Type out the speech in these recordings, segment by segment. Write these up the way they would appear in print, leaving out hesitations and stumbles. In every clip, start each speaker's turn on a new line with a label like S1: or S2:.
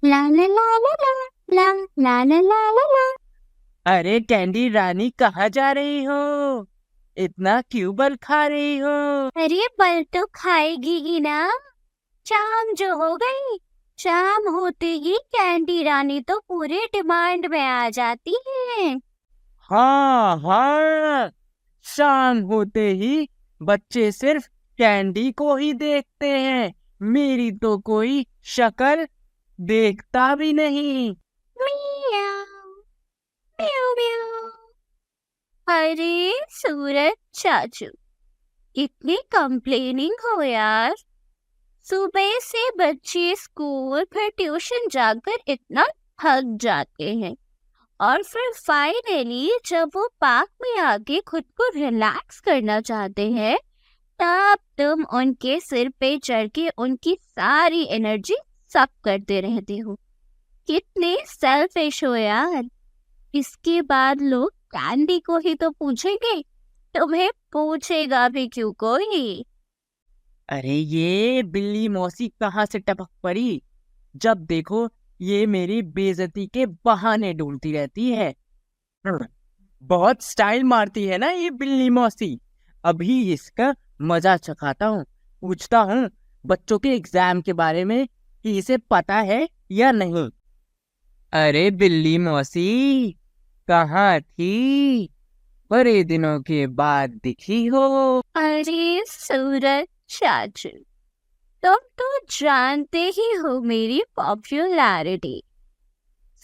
S1: ला ला ला ला ला ला ला ला ला ला ला।
S2: अरे कैंडी रानी, कहाँ जा रही हो? इतना क्यों बल खा रही हो?
S1: अरे बल तो खाएगी ही ना। शाम जो हो गई, शाम होते ही कैंडी रानी तो पूरे डिमांड में आ जाती है।
S2: हाँ हाँ, शाम होते ही बच्चे सिर्फ कैंडी को ही देखते हैं। मेरी तो कोई शक्ल देखता भी नहीं।
S1: म्याऊ म्याऊ म्याऊ। अरे सूरज चाचू, इतनी कंप्लेनिंग हो यार। सुबह से बच्चे स्कूल फिर ट्यूशन जाकर इतना थक जाते हैं, और फिर फाइनली जब वो पार्क में आके खुद को रिलैक्स करना चाहते हैं, तब तुम उनके सिर पे चढ़ के उनकी सारी एनर्जी सक करते रहते हो। कितने सेल्फिश हो यार। इसके बाद लोग कैंडी को ही तो पूछेंगे, तुम्हें पूछेगा भी क्यों कोई।
S2: अरे ये बिल्ली मौसी कहाँ से टपक पड़ी? जब देखो ये मेरी बेइज्जती के बहाने ढूंढती रहती है। बहुत स्टाइल मारती है ना ये बिल्ली मौसी। अभी इसका मजा चखाता हूँ। पूछता हूँ बच्चों के एग्जाम के बारे में कि इसे पता है या नहीं। अरे बिल्ली मौसी, कहाँ थी? बड़े दिनों के बाद दिखी हो।
S1: अरे सूरज चाचू, तुम तो जानते ही हो मेरी पॉपुलैरिटी।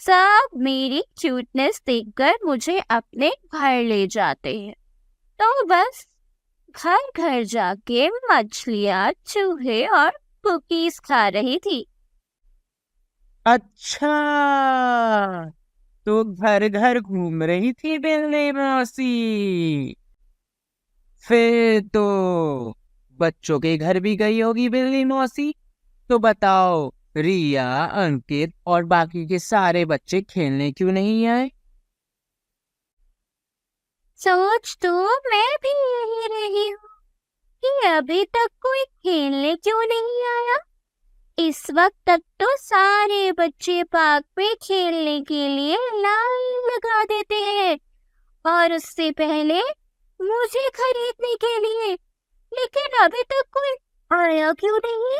S1: सब मेरी क्यूटनेस देखकर मुझे अपने घर ले जाते हैं, तो बस घर घर जाके मछलियाँ, चूहे और कुकीज खा रही थी।
S2: अच्छा, तो घर घर घूम रही थी बिल्ली मौसी। फिर तो बच्चों के घर भी गई होगी बिल्ली मौसी। तो बताओ, रिया, अंकित और बाकी के सारे बच्चे खेलने क्यों नहीं आए?
S1: सोच तो मैं भी यही रही हूँ कि अभी तक कोई खेलने क्यों नहीं आया। इस वक्त तक तो सारे बच्चे पार्क में खेलने के लिए लाइन लगा देते हैं, और उससे पहले मुझे खरीदने के लिए। लेकिन अभी तक कोई आया क्यों नहीं।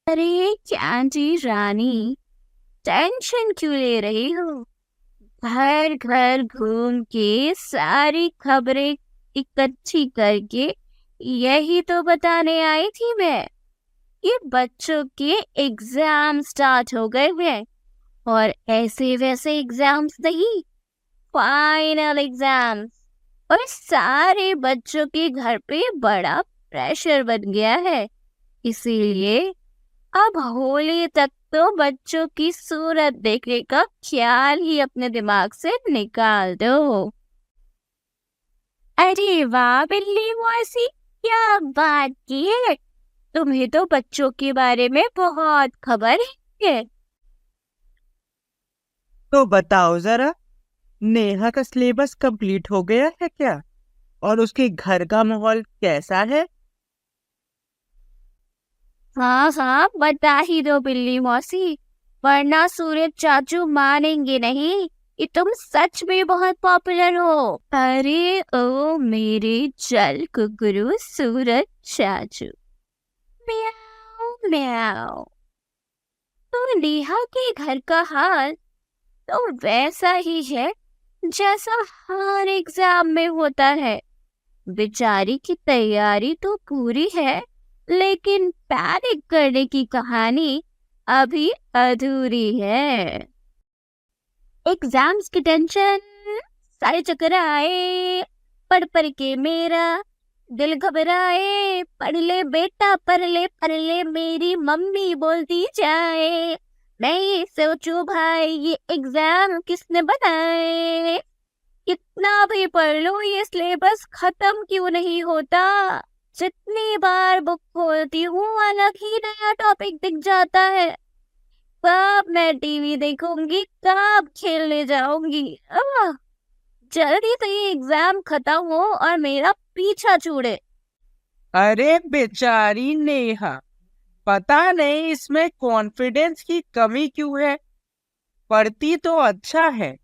S1: अरे कैंडी रानी, टेंशन क्यों ले रही हो। घर घर घूम के सारी खबरें इकट्ठी करके यही तो बताने आई थी मैं। ये बच्चों के एग्जाम स्टार्ट हो गए हैं, और ऐसे वैसे एग्जाम्स नहीं, फाइनल एग्जाम्स। और सारे बच्चों के घर पे बड़ा प्रेशर बन गया है। इसीलिए अब होली तक तो बच्चों की सूरत देखने का ख्याल ही अपने दिमाग से निकाल दो। अरे वाह बिल्ली मौसी, क्या बात की है। तुम्हें तो बच्चों के बारे में बहुत खबर है।
S2: तो बताओ जरा, नेहा का सिलेबस कंप्लीट हो गया है क्या? और उसके घर का माहौल कैसा है?
S1: हाँ हाँ, बता ही दो बिल्ली मौसी, वरना सूरज चाचू मानेंगे नहीं कि तुम सच में बहुत पॉपुलर हो। अरे ओ मेरे जल कुकरू सूरज चाचू, म्याऊ म्याऊ। तो नेहा के घर का हाल तो वैसा ही है जैसा हर एग्जाम में होता है। बेचारी की तैयारी तो पूरी है, लेकिन पैनिक करने की कहानी अभी अधूरी है। एग्जाम्स की टेंशन, सारे चक्कर आए, पढ़ पढ़ के मेरा दिल घबराए। पढ़ ले बेटा पढ़ ले मेरी मम्मी बोलती जाए। मैं ये सोचूं भाई ये एग्जाम किसने बनाए। कितना भी पढ़ लो ये सिलेबस खत्म क्यों नहीं होता। जितनी बार बुक खोलती हूँ अलग ही नया टॉपिक दिख जाता है। कब मैं टीवी देखूंगी, कब खेलने जाऊंगी। जल्दी से ये एग्जाम खत्म हो और मेरा पीछा छूटे।
S2: अरे बेचारी नेहा, पता नहीं इसमें कॉन्फिडेंस की कमी क्यों है। पढ़ती तो अच्छा है,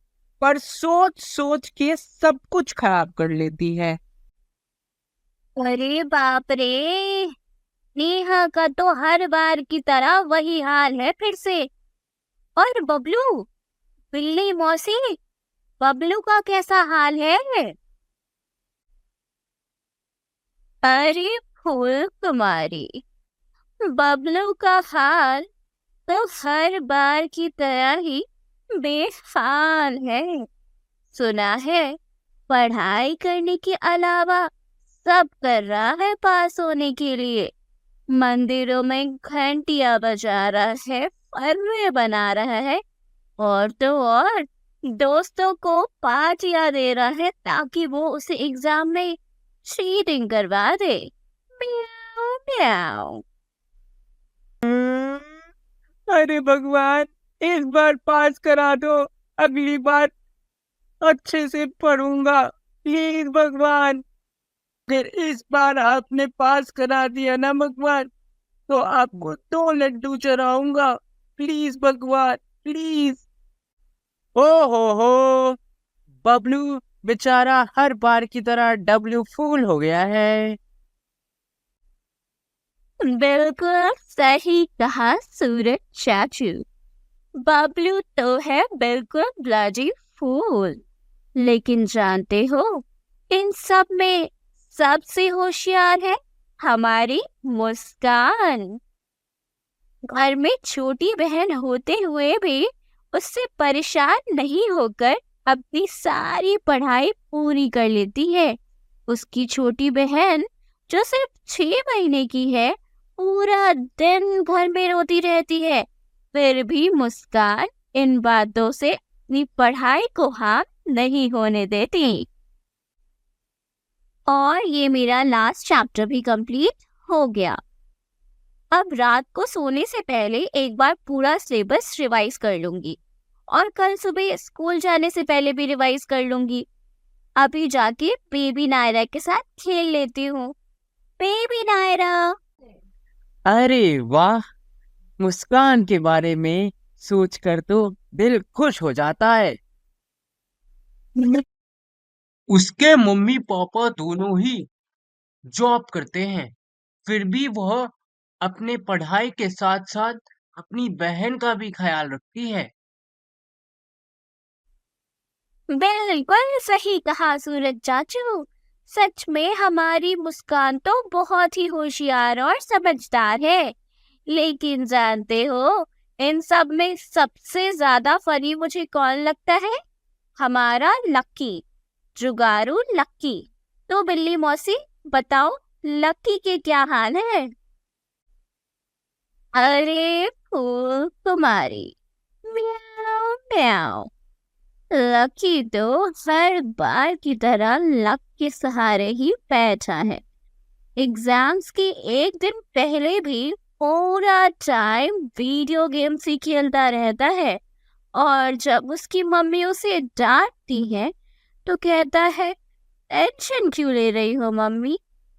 S2: पर सोच सोच के सब कुछ खराब कर लेती है।
S1: अरे बाप रे, नेहा का तो हर बार की तरह वही हाल है फिर से। और बबलू, बिल्ली मौसी, बबलू का कैसा हाल है? अरे फूल कुमारी, बबलू का हाल तो हर बार की तरह ही बेहाल है। सुना है पढ़ाई करने के अलावा सब कर रहा है पास होने के लिए। मंदिरों में घंटियां बजा रहा है, फर्रे बना रहा है, और तो और दोस्तों को पार्टियां दे रहा है ताकि वो उसे एग्जाम में चीटिंग करवा दे। म्याऊं म्याऊं।
S2: अरे भगवान, इस बार पास करा दो। अगली बार अच्छे से पढ़ूंगा, प्लीज भगवान। अगर इस बार आपने पास करा दिया ना भगवान, तो आपको 2 लड्डू चढ़ाऊंगा। प्लीज भगवान, प्लीज। ओ हो, बबलू बेचारा हर बार की तरह डब्ल्यू फूल हो गया है।
S1: बिल्कुल सही कहा सूरज चाचू। बबलू तो है बिल्कुल ब्लडी फूल। लेकिन जानते हो, इन सब में सबसे होशियार है हमारी मुस्कान। घर में छोटी बहन होते हुए भी उससे परेशान नहीं होकर अपनी सारी पढ़ाई पूरी कर लेती है। उसकी छोटी बहन जो सिर्फ 6 महीने की है, पूरा दिन घर में रोती रहती है, फिर भी मुस्कान इन बातों से अपनी पढ़ाई को हाथ नहीं होने देती। और ये मेरा लास्ट चैप्टर भी कंप्लीट हो गया। अब रात को सोने से पहले एक बार पूरा सिलेबस रिवाइज कर लूंगी, और कल सुबह स्कूल जाने से पहले भी रिवाइज कर लूंगी। अभी जाके बेबी नायरा के साथ खेल लेती हूँ। बेबी नायरा।
S2: अरे वाह, मुस्कान के बारे में सोचकर तो दिल खुश हो जाता है। उसके मम्मी पापा दोनों ही जॉब करते हैं, फिर भी वह अपने पढ़ाई के साथ साथ अपनी बहन का भी ख्याल रखती है।
S1: बिल्कुल सही कहा सूरज चाचू। सच में हमारी मुस्कान तो बहुत ही होशियार और समझदार है। लेकिन जानते हो, इन सब में सबसे ज्यादा फनी मुझे कौन लगता है? हमारा लक्की, जुगारू लक्की। तो बिल्ली मौसी, बताओ लक्की के क्या हाल है? अरे फूल कुमारी, म्याऊं म्याऊं। लकी तो हर बार की तरह लक के सहारे ही बैठा है। एग्जाम्स के एक दिन पहले भी पूरा टाइम वीडियो गेम्स ही खेलता रहता है, और जब उसकी मम्मी उसे डांटती है तो कहता है, टेंशन क्यों ले रही हो मम्मी,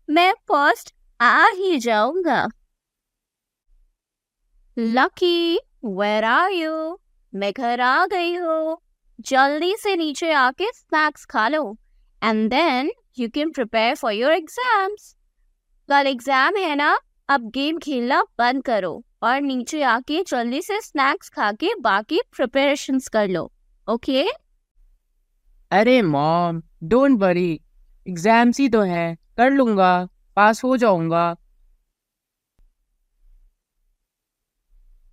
S1: मैं फर्स्ट आ ही जाऊंगा। Lucky, where are you? मैं घर आ गई हूँ। जल्दी से नीचे आके स्नैक्स खा लो, and then you can prepare for your exams. कल एग्जाम है ना, अब गेम खेलना बंद करो और नीचे आके जल्दी से स्नैक्स खा के बाकी प्रिपरेशंस कर लो, ओके?
S2: अरे मॉम, डोंट वरी, एग्जाम्स ही तो है, कर लूंगा, पास हो जाऊंगा।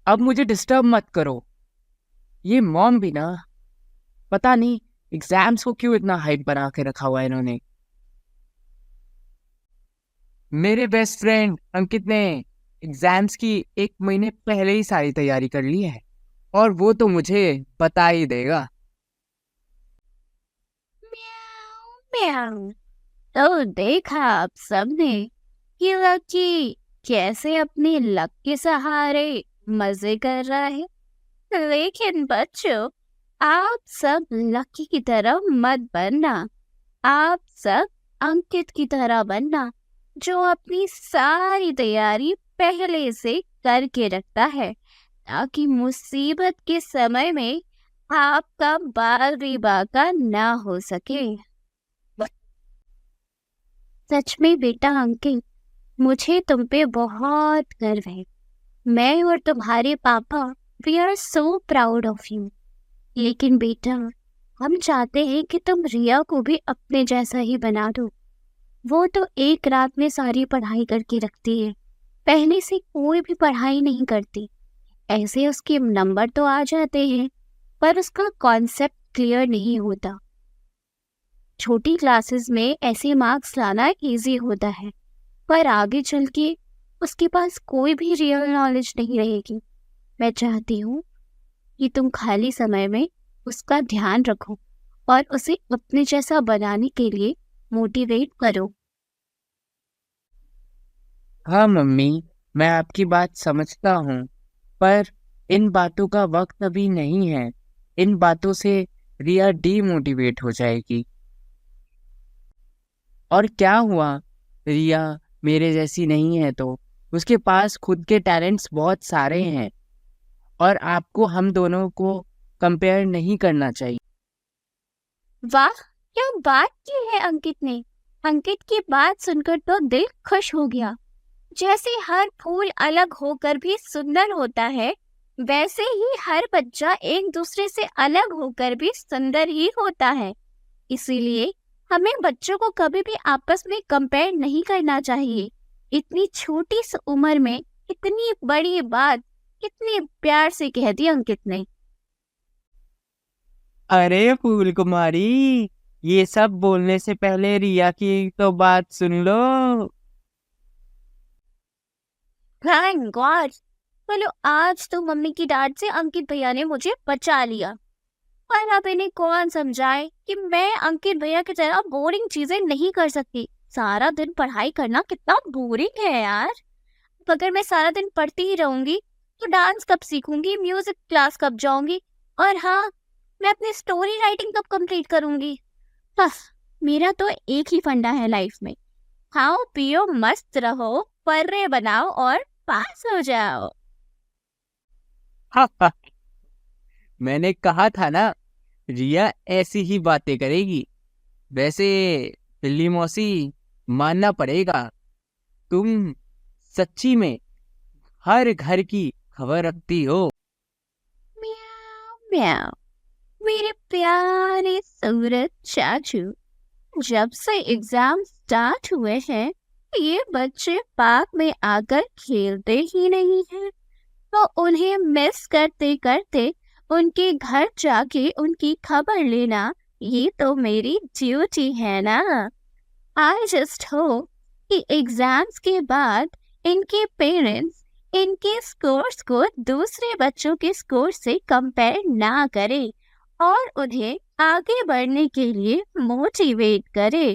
S2: अब मुझे डिस्टर्ब मत करो। ये मॉम भी ना, पता नहीं एग्जाम्स को क्यों इतना हाइप बना के रखा हुआ है इन्होंने। मेरे बेस्ट फ्रेंड अंकित ने एग्जाम्स की 1 महीने पहले ही सारी तैयारी कर ली है, और वो तो मुझे बता ही देगा।
S1: म्याऊं। तो देखा आप सबने कि लकी कैसे अपनी लक के सहारे मजे कर रहा है। लेकिन बच्चों, आप सब लकी की तरह मत बनना। आप सब अंकित की तरह बनना, जो अपनी सारी तैयारी पहले से करके रखता है ताकि मुसीबत के समय में आपका बाल बाका ना हो सके। सच में बेटा अंकित, मुझे तुम पे बहुत गर्व है। मैं और तुम्हारे पापा we are so proud of you. लेकिन बेटा, हम चाहते हैं कि तुम रिया को भी अपने जैसा ही बना दो। वो तो एक रात में सारी पढ़ाई करके रखती है, पहले से कोई भी पढ़ाई नहीं करती। ऐसे उसके नंबर तो आ जाते हैं, पर उसका कॉन्सेप्ट क्लियर नहीं होता। छोटी क्लासेस में ऐसे मार्क्स लाना इजी होता है, पर आगे चल के उसके पास कोई भी रियल नॉलेज नहीं रहेगी। मैं चाहती हूँ कि तुम खाली समय में उसका ध्यान रखो और उसे अपने जैसा बनाने के लिए मोटिवेट करो।
S2: हाँ मम्मी, मैं आपकी बात समझता हूँ, पर इन बातों का वक्त अभी नहीं है। इन बातों से रिया डीमोटिवेट हो जाएगी। और क्या हुआ, रिया मेरे जैसी नहीं है तो उसके पास खुद के टैलेंट्स बहुत सारे हैं, और आपको हम दोनों को कंपेयर नहीं करना चाहिए।
S1: वाह, क्या बात की है अंकित ने। अंकित की बात सुनकर तो दिल खुश हो गया। जैसे हर फूल अलग होकर भी सुंदर होता है, वैसे ही हर बच्चा एक दूसरे से अलग होकर भी सुंदर ही होता है। इसीलिए हमें बच्चों को कभी भी आपस में कंपेयर नहीं करना चाहिए। इतनी छोटी सी उम्र में इतनी बड़ी बात कितनी प्यार से कह दी अंकित ने।
S2: अरे फूल कुमारी, ये सब बोलने से पहले रिया की तो बात सुन लो।
S1: थैंक गॉड, चलो आज तो मम्मी की डांट से अंकित भैया ने मुझे बचा लिया। पर अब इन्हें कौन समझाए कि मैं अंकित भैया की तरह बोरिंग चीजें नहीं कर सकती। सारा दिन पढ़ाई करना कितना बोरिंग है यार। अगर मैं सारा दिन पढ़ती ही रहूंगी तो डांस कब सीखूंगी, म्यूजिक क्लास कब जाऊंगी, और हाँ, मैं अपनी स्टोरी राइटिंग कब कंप्लीट करूंगी। बस मेरा तो एक ही फंडा है लाइफ में, खाओ पियो मस्त रहो, पर्रे बनाओ और पास हो जाओ।
S2: मैंने कहा था ना, रिया ऐसी ही बातें करेगी। वैसे बिल्ली मौसी, मानना पड़ेगा, तुम सच्ची में हर घर की खबर रखती हो।
S1: म्याऊ म्याऊ, मेरे प्यारे सूरज चाचू, जब से एग्जाम स्टार्ट हुए हैं ये बच्चे पार्क में आकर खेलते ही नहीं हैं। तो उन्हें मिस करते करते उनके घर जाके उनकी खबर लेना ये तो मेरी ड्यूटी है ना। आई जस्ट होप कि एग्जाम्स के बाद इनके पेरेंट्स इनके स्कोर्स को दूसरे बच्चों के स्कोर से कंपेयर ना करें और उन्हें आगे बढ़ने के लिए मोटिवेट करें।